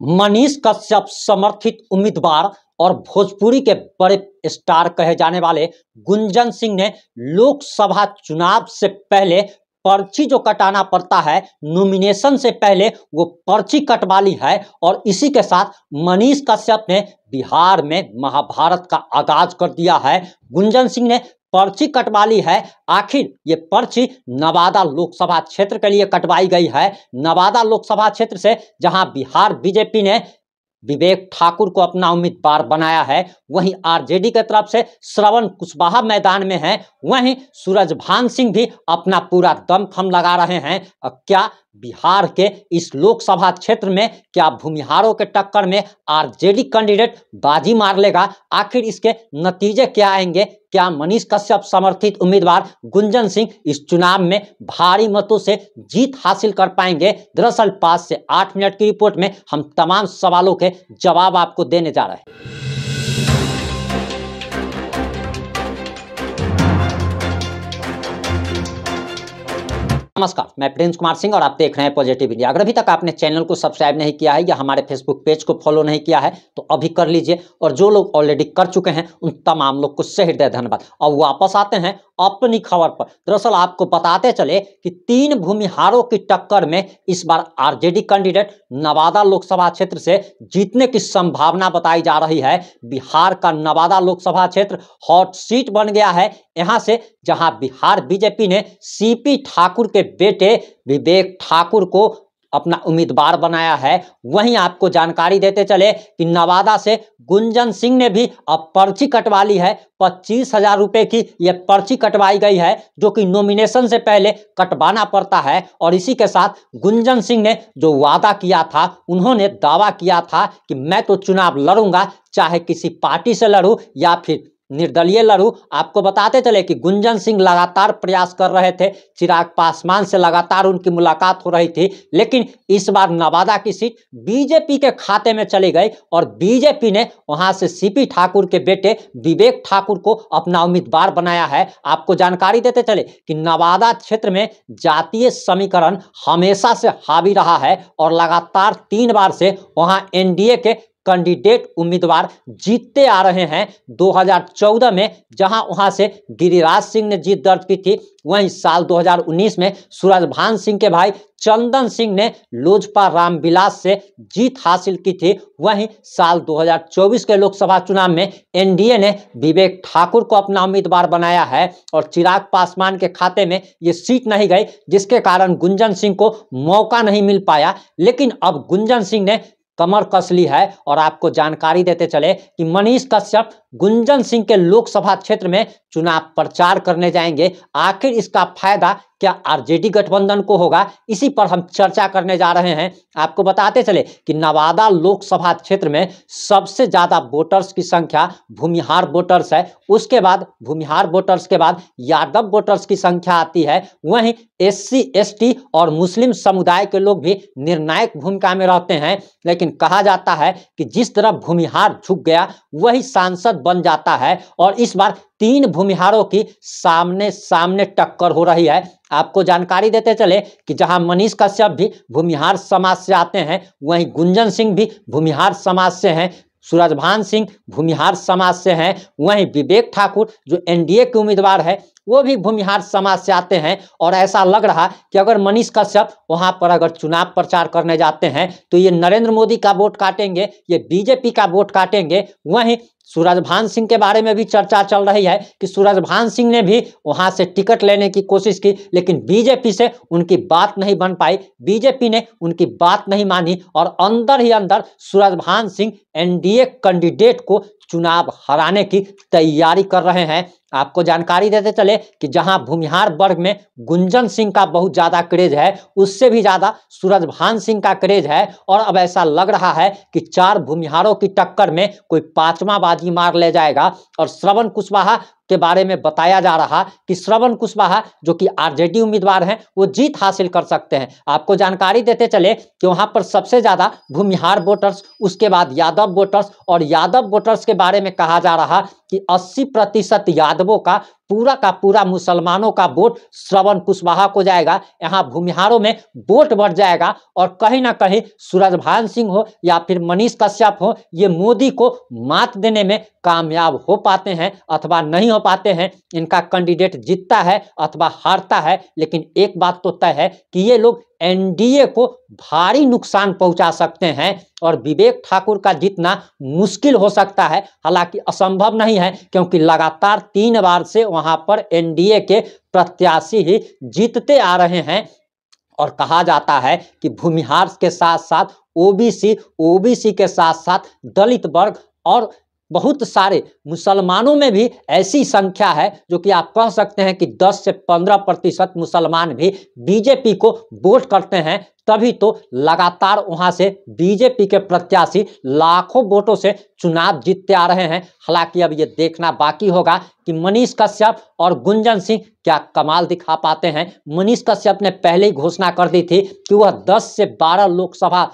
मनीष कश्यप समर्थित उम्मीदवार और भोजपुरी के बड़े स्टार कहे जाने वाले गुंजन सिंह ने लोकसभा चुनाव से पहले पर्ची जो कटाना पड़ता है, नॉमिनेशन से पहले वो पर्ची कटवा ली है। और इसी के साथ मनीष कश्यप ने बिहार में महाभारत का आगाज कर दिया है। गुंजन सिंह ने पर्ची कटवा ली है। आखिर ये पर्ची नवादा लोकसभा क्षेत्र के लिए कटवाई गई है। नवादा लोकसभा क्षेत्र से जहां बिहार बीजेपी ने विवेक ठाकुर को अपना उम्मीदवार बनाया है, वहीं आरजेडी की तरफ से श्रवण कुशवाहा मैदान में है, वहीं सूरजभान सिंह भी अपना पूरा दमखम लगा रहे हैं। क्या बिहार के इस लोकसभा क्षेत्र में क्या भूमिहारों के टक्कर में आरजेडी कैंडिडेट बाजी मार लेगा? आखिर इसके नतीजे क्या आएंगे? क्या मनीष कश्यप समर्थित उम्मीदवार गुंजन सिंह इस चुनाव में भारी मतों से जीत हासिल कर पाएंगे? दरअसल 5 से 8 मिनट की रिपोर्ट में हम तमाम सवालों के जवाब आपको देने जा रहे हैं। नमस्कार, मैं प्रिंस कुमार सिंह और आप देख रहे हैं पॉजिटिव इंडिया। अगर अभी तक आपने चैनल को सब्सक्राइब नहीं किया है या हमारे फेसबुक पेज को फॉलो नहीं किया है तो अभी कर लीजिए, और जो लोग ऑलरेडी कर चुके हैं उन तमाम लोग को सहृदय धन्यवाद। अब वापस आते हैं अपनी खबर पर। दरअसल आपको बताते चले कि 3 भूमिहारों की टक्कर में इस बार आरजेडी कैंडिडेट नवादा लोकसभा क्षेत्र से जीतने की संभावना बताई जा रही है। बिहार का नवादा लोकसभा क्षेत्र हॉट सीट बन गया है। यहां से जहां बिहार बीजेपी ने सीपी ठाकुर के बेटे विवेक ठाकुर को अपना उम्मीदवार बनाया है, वहीं आपको जानकारी देते चले कि नवादा से गुंजन सिंह ने भी अब पर्ची कटवा ली है। 25,000 रुपए की यह पर्ची कटवाई गई है, जो कि नॉमिनेशन से पहले कटवाना पड़ता है। और इसी के साथ गुंजन सिंह ने जो वादा किया था, उन्होंने दावा किया था कि मैं तो चुनाव लड़ूंगा, चाहे किसी पार्टी से लड़ूं या फिर निर्दलीय लड़ूं। आपको बताते चले कि गुंजन सिंह लगातार प्रयास कर रहे थे, चिराग पासवान से लगातार उनकी मुलाकात हो रही थी, लेकिन इस बार नवादा की सीट बीजेपी के खाते में चली गई और बीजेपी ने वहां से सीपी ठाकुर के बेटे विवेक ठाकुर को अपना उम्मीदवार बनाया है। आपको जानकारी देते चले कि नवादा क्षेत्र में जातीय समीकरण हमेशा से हावी रहा है और लगातार 3 बार से वहां एनडीए के कैंडिडेट उम्मीदवार जीतते आ रहे हैं। 2014 में वहां से गिरिराज सिंह ने जीत दर्ज की थी, वहीं साल 2019 में सूरजभान सिंह के भाई चंदन सिंह ने लोजपा रामविलास से जीत हासिल की थी। वहीं साल 2024 के लोकसभा चुनाव में एनडीए ने विवेक ठाकुर को अपना उम्मीदवार बनाया है और चिराग पासवान के खाते में ये सीट नहीं गई, जिसके कारण गुंजन सिंह को मौका नहीं मिल पाया। लेकिन अब गुंजन सिंह ने कमर कस ली है और आपको जानकारी देते चले कि मनीष कश्यप गुंजन सिंह के लोकसभा क्षेत्र में चुनाव प्रचार करने जाएंगे। आखिर इसका फायदा क्या आरजेडी गठबंधन को होगा? इसी पर हम चर्चा करने जा रहे हैं। आपको बताते चले कि नवादा लोकसभा क्षेत्र में सबसे ज्यादा वोटर्स की संख्या भूमिहार वोटर्स है, उसके बाद भूमिहार वोटर्स के बाद यादव वोटर्स की संख्या आती है। वहीं एससी एसटी और मुस्लिम समुदाय के लोग भी निर्णायक भूमिका में रहते हैं। लेकिन कहा जाता है कि जिस तरह भूमिहार झुक गया वही सांसद बन जाता है, और इस बार 3 भूमिहारों की सामने सामने टक्कर हो रही है। आपको जानकारी देते चले कि जहां मनीष कश्यप भी भूमिहार समाज से आते हैं, वहीं गुंजन सिंह भी भूमिहार समाज से हैं, सूरजभान सिंह भूमिहार समाज से हैं, वहीं विवेक ठाकुर जो एनडीए के उम्मीदवार है वो भी भूमिहार समाज से आते हैं। और ऐसा लग रहा कि अगर मनीष कश्यप वहां पर अगर चुनाव प्रचार करने जाते हैं तो ये नरेंद्र मोदी का वोट काटेंगे, ये बीजेपी का वोट काटेंगे। वहीं सूरजभान सिंह के बारे में भी चर्चा चल रही है कि सूरजभान सिंह ने भी वहां से टिकट लेने की कोशिश की, लेकिन बीजेपी से उनकी बात नहीं बन पाई, बीजेपी ने उनकी बात नहीं मानी और अंदर ही अंदर सूरजभान सिंह एनडीए कैंडिडेट को चुनाव हराने की तैयारी कर रहे हैं। आपको जानकारी देते चले कि जहां भूमिहार वर्ग में गुंजन सिंह का बहुत ज्यादा क्रेज है, उससे भी ज्यादा सूरजभान सिंह का क्रेज है। और अब ऐसा लग रहा है कि 4 भूमिहारों की टक्कर में कोई 5वां बाजी मार ले जाएगा। और श्रवण कुशवाहा के बारे में बताया जा रहा कि श्रवण कुशवाहा जो कि आरजेडी उम्मीदवार हैं, वो जीत हासिल कर सकते हैं। आपको जानकारी देते चले कि वहां पर सबसे ज्यादा भूमिहार वोटर्स, उसके बाद यादव वोटर्स, और यादव वोटर्स के बारे में कहा जा रहा कि 80% यादवों का पूरा का पूरा मुसलमानों का वोट श्रवण कुशवाहा को जाएगा, यहाँ भूमिहारों में वोट बढ़ जाएगा और कहीं ना कहीं सूरजभान सिंह हो या फिर मनीष कश्यप हो, ये मोदी को मात देने में कामयाब हो पाते हैं अथवा नहीं हो पाते हैं। इनका कैंडिडेट जीतता है अथवा हारता है, लेकिन एक बात तो तय है कि ये लोग एनडीए को भारी नुकसान पहुंचा सकते हैं और विवेक ठाकुर का जीतना मुश्किल हो सकता है। हालांकि असंभव नहीं है, क्योंकि लगातार 3 बार से वहां पर एनडीए के प्रत्याशी ही जीतते आ रहे हैं और कहा जाता है कि भूमिहार के साथ साथ ओबीसी के साथ साथ दलित वर्ग और बहुत सारे मुसलमानों में भी ऐसी संख्या है जो कि आप कह सकते हैं कि 10 से 15% मुसलमान भी बीजेपी को वोट करते हैं। तभी तो लगातार वहां से बीजेपी के प्रत्याशी लाखों वोटों से चुनाव जीतते आ रहे हैं। हालांकि अब ये देखना बाकी होगा कि मनीष कश्यप और गुंजन सिंह क्या कमाल दिखा पाते हैं। मनीष कश्यप ने पहले ही घोषणा कर दी थी कि वह 10 से 12 लोकसभा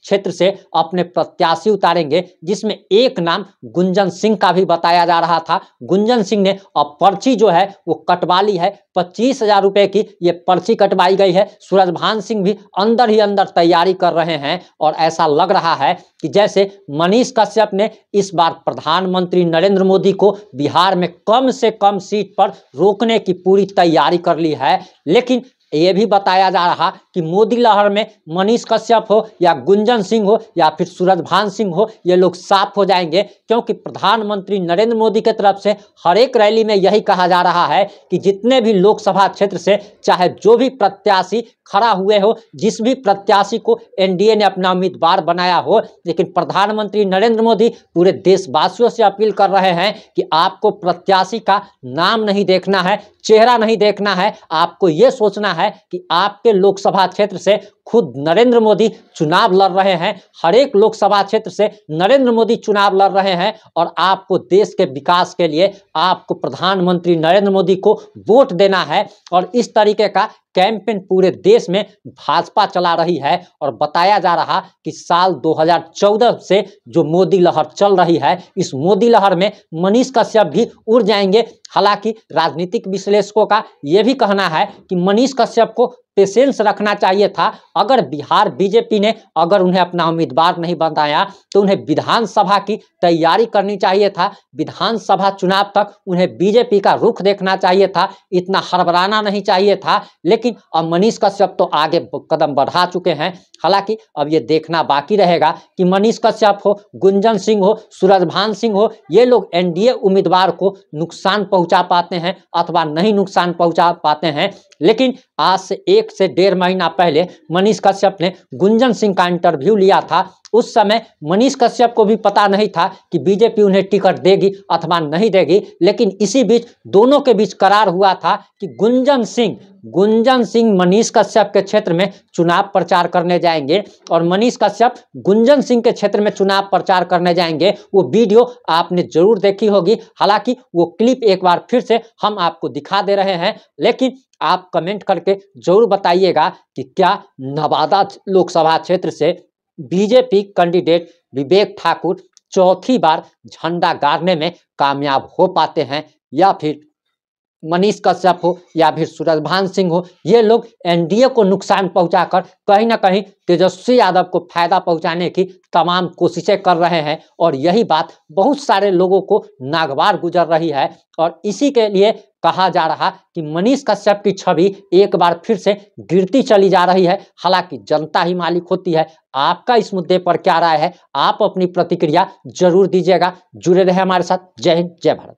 क्षेत्र से अपने प्रत्याशी उतारेंगे, जिसमें एक नाम गुंजन सिंह का भी बताया जा रहा था। गुंजन सिंह ने अब पर्ची जो है वो कटवा ली है, 25,000 रुपए की ये पर्ची कटवाई गई है। सूरजभान सिंह भी अंदर ही अंदर तैयारी कर रहे हैं और ऐसा लग रहा है कि जैसे मनीष कश्यप ने इस बार प्रधानमंत्री नरेंद्र मोदी को बिहार में कम से कम सीट पर रोकने की पूरी तैयारी कर ली है। लेकिन ये भी बताया जा रहा कि मोदी लहर में मनीष कश्यप हो या गुंजन सिंह हो या फिर सूरजभान सिंह हो, ये लोग साफ हो जाएंगे, क्योंकि प्रधानमंत्री नरेंद्र मोदी की तरफ से हर एक रैली में यही कहा जा रहा है कि जितने भी लोकसभा क्षेत्र से चाहे जो भी प्रत्याशी खड़ा हुए हो, जिस भी प्रत्याशी को एनडीए ने अपना उम्मीदवार बनाया हो, लेकिन प्रधानमंत्री नरेंद्र मोदी पूरे देशवासियों से अपील कर रहे हैं कि आपको प्रत्याशी का नाम नहीं देखना है, चेहरा नहीं देखना है, आपको ये सोचना है कि आपके लोकसभा क्षेत्र से खुद नरेंद्र मोदी चुनाव लड़ रहे हैं। हर एक लोकसभा क्षेत्र से नरेंद्र मोदी चुनाव लड़ रहे हैं और आपको देश के विकास के लिए आपको प्रधानमंत्री नरेंद्र मोदी को वोट देना है। और इस तरीके का कैंपेन पूरे देश में भाजपा चला रही है और बताया जा रहा कि साल 2014 से जो मोदी लहर चल रही है, इस मोदी लहर में मनीष कश्यप भी उड़ जाएंगे। हालांकि राजनीतिक विश्लेषकों का यह भी कहना है कि मनीष कश्यप को पेशेंस रखना चाहिए था। अगर बिहार बीजेपी ने अगर उन्हें अपना उम्मीदवार नहीं बनाया तो उन्हें विधानसभा की तैयारी करनी चाहिए था, विधानसभा चुनाव तक उन्हें बीजेपी का रुख देखना चाहिए था, इतना हड़बड़ाना नहीं चाहिए था। लेकिन अब मनीष कश्यप तो आगे कदम बढ़ा चुके हैं। हालांकि अब ये देखना बाकी रहेगा कि मनीष कश्यप हो, गुंजन सिंह हो, सूरजभान सिंह हो, ये लोग एनडीए उम्मीदवार को नुकसान पहुंचा पाते हैं अथवा नहीं नुकसान पहुंचा पाते हैं। लेकिन आज से 1 से 1.5 महीना पहले मनीष कश्यप ने गुंजन सिंह का इंटरव्यू लिया था। उस समय मनीष कश्यप को भी पता नहीं था कि बीजेपी उन्हें टिकट देगी अथवा नहीं देगी, लेकिन इसी बीच दोनों के बीच करार हुआ था कि गुंजन सिंह मनीष कश्यप के क्षेत्र में चुनाव प्रचार करने जाएंगे और मनीष कश्यप गुंजन सिंह के क्षेत्र में चुनाव प्रचार करने जाएंगे। वो वीडियो आपने जरूर देखी होगी। हालांकि वो क्लिप एक बार फिर से हम आपको दिखा दे रहे हैं, लेकिन आप कमेंट करके जरूर बताइएगा कि क्या नवादा लोकसभा क्षेत्र से बीजेपी कैंडिडेट विवेक ठाकुर चौथी बार झंडा गाड़ने में कामयाब हो पाते हैं या फिर मनीष कश्यप हो या फिर सूरजभान सिंह हो, ये लोग एनडीए को नुकसान पहुंचाकर कहीं ना कहीं तेजस्वी यादव को फायदा पहुंचाने की तमाम कोशिशें कर रहे हैं। और यही बात बहुत सारे लोगों को नागवार गुजर रही है और इसी के लिए कहा जा रहा कि मनीष कश्यप की छवि एक बार फिर से गिरती चली जा रही है। हालांकि जनता ही मालिक होती है। आपका इस मुद्दे पर क्या राय है, आप अपनी प्रतिक्रिया जरूर दीजिएगा। जुड़े रहे हमारे साथ। जय हिंद, जय भारत।